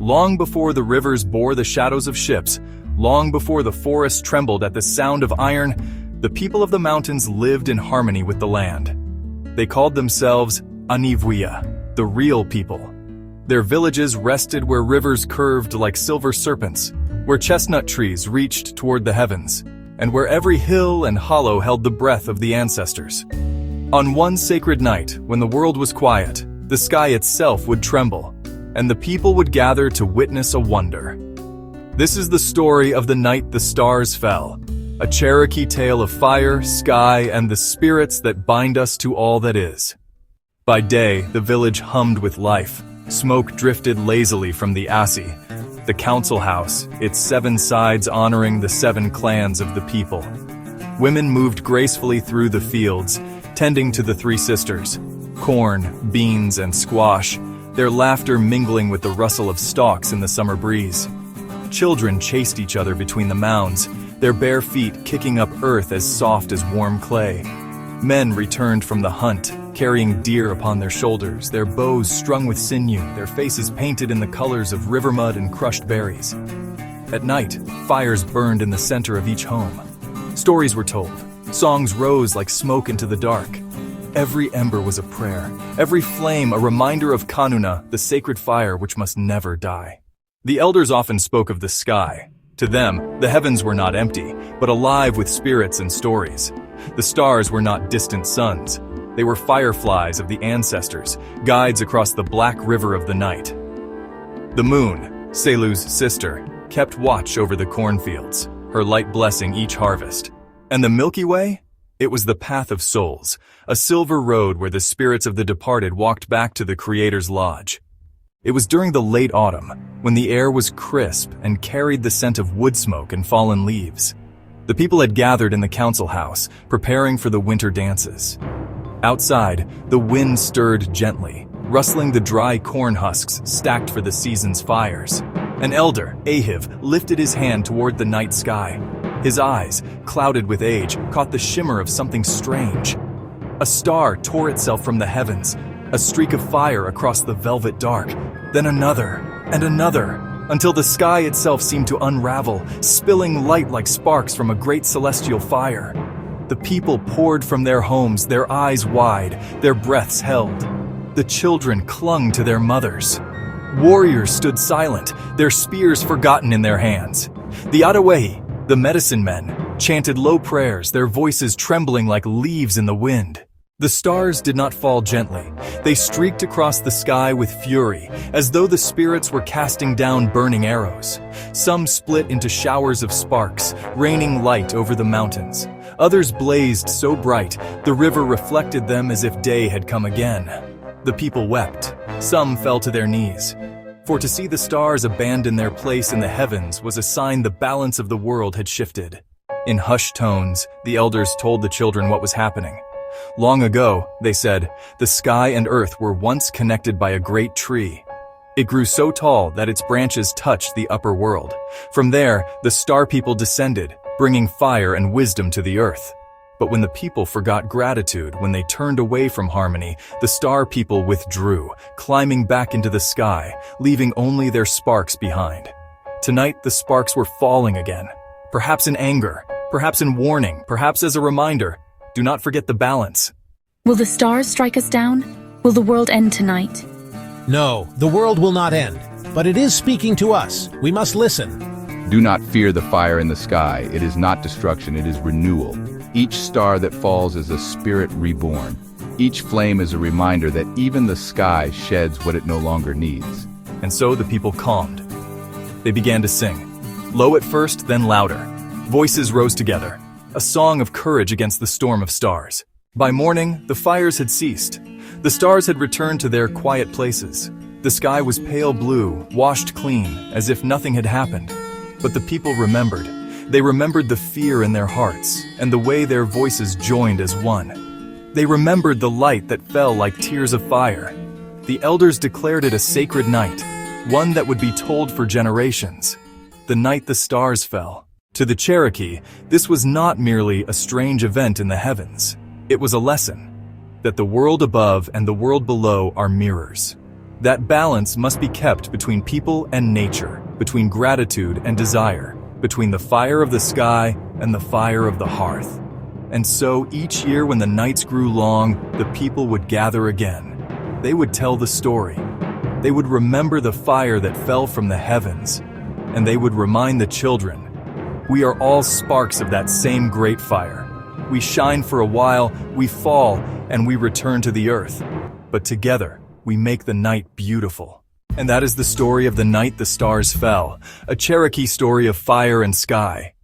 Long before the rivers bore the shadows of ships, long before the forests trembled at the sound of iron, the people of the mountains lived in harmony with the land. They called themselves AntiquaMyst, the real people. Their villages rested where rivers curved like silver serpents, where chestnut trees reached toward the heavens, and where every hill and hollow held the breath of the ancestors. On one sacred night, when the world was quiet, the sky itself would tremble, and the people would gather to witness a wonder. This is the story of the night the stars fell, a Cherokee tale of fire, sky, and the spirits that bind us to all that is. By day, the village hummed with life. Smoke drifted lazily from the assi, the council house, its 7 sides honoring the 7 clans of the people. Women moved gracefully through the fields, tending to the 3 sisters, corn, beans, and squash, their laughter mingling with the rustle of stalks in the summer breeze. Children chased each other between the mounds, their bare feet kicking up earth as soft as warm clay. Men returned from the hunt, carrying deer upon their shoulders, their bows strung with sinew, their faces painted in the colors of river mud and crushed berries. At night, fires burned in the center of each home. Stories were told. Songs rose like smoke into the dark. Every ember was a prayer, every flame a reminder of Kanuna, the sacred fire which must never die. The elders often spoke of the sky. To them, the heavens were not empty, but alive with spirits and stories. The stars were not distant suns. They were fireflies of the ancestors, guides across the black river of the night. The moon, Selu's sister, kept watch over the cornfields, her light blessing each harvest. And the Milky Way? It was the path of souls, a silver road where the spirits of the departed walked back to the Creator's lodge. It was during the late autumn, when the air was crisp and carried the scent of wood smoke and fallen leaves. The people had gathered in the council house, preparing for the winter dances. Outside, the wind stirred gently, rustling the dry corn husks stacked for the season's fires. An elder, Ahiv, lifted his hand toward the night sky. His eyes, clouded with age, caught the shimmer of something strange. A star tore itself from the heavens, a streak of fire across the velvet dark, then another, and another, until the sky itself seemed to unravel, spilling light like sparks from a great celestial fire. The people poured from their homes, their eyes wide, their breaths held. The children clung to their mothers. Warriors stood silent, their spears forgotten in their hands. The Adawei, the medicine men, chanted low prayers, their voices trembling like leaves in the wind. The stars did not fall gently. They streaked across the sky with fury, as though the spirits were casting down burning arrows. Some split into showers of sparks, raining light over the mountains. Others blazed so bright, the river reflected them as if day had come again. The people wept. Some fell to their knees. For to see the stars abandon their place in the heavens was a sign the balance of the world had shifted. In hushed tones, the elders told the children what was happening. Long ago, they said, the sky and earth were once connected by a great tree. It grew so tall that its branches touched the upper world. From there, the star people descended, bringing fire and wisdom to the earth. But when the people forgot gratitude, when they turned away from harmony, the star people withdrew, climbing back into the sky, leaving only their sparks behind. Tonight, the sparks were falling again, perhaps in anger, perhaps in warning, perhaps as a reminder. Do not forget the balance. Will the stars strike us down? Will the world end tonight? No, the world will not end, but it is speaking to us. We must listen. Do not fear the fire in the sky. It is not destruction, it is renewal. Each star that falls is a spirit reborn. Each flame is a reminder that even the sky sheds what it no longer needs. And so the people calmed. They began to sing. Low at first, then louder. Voices rose together. A song of courage against the storm of stars. By morning, the fires had ceased. The stars had returned to their quiet places. The sky was pale blue, washed clean, as if nothing had happened. But the people remembered. They remembered the fear in their hearts, and the way their voices joined as one. They remembered the light that fell like tears of fire. The elders declared it a sacred night, one that would be told for generations. The night the stars fell. To the Cherokee, this was not merely a strange event in the heavens. It was a lesson that the world above and the world below are mirrors. That balance must be kept between people and nature, between gratitude and desire, between the fire of the sky and the fire of the hearth. And so each year when the nights grew long, the people would gather again. They would tell the story. They would remember the fire that fell from the heavens, and they would remind the children, we are all sparks of that same great fire. We shine for a while, we fall, and we return to the earth. But together, we make the night beautiful. And that is the story of the night the stars fell, a Cherokee story of fire and sky.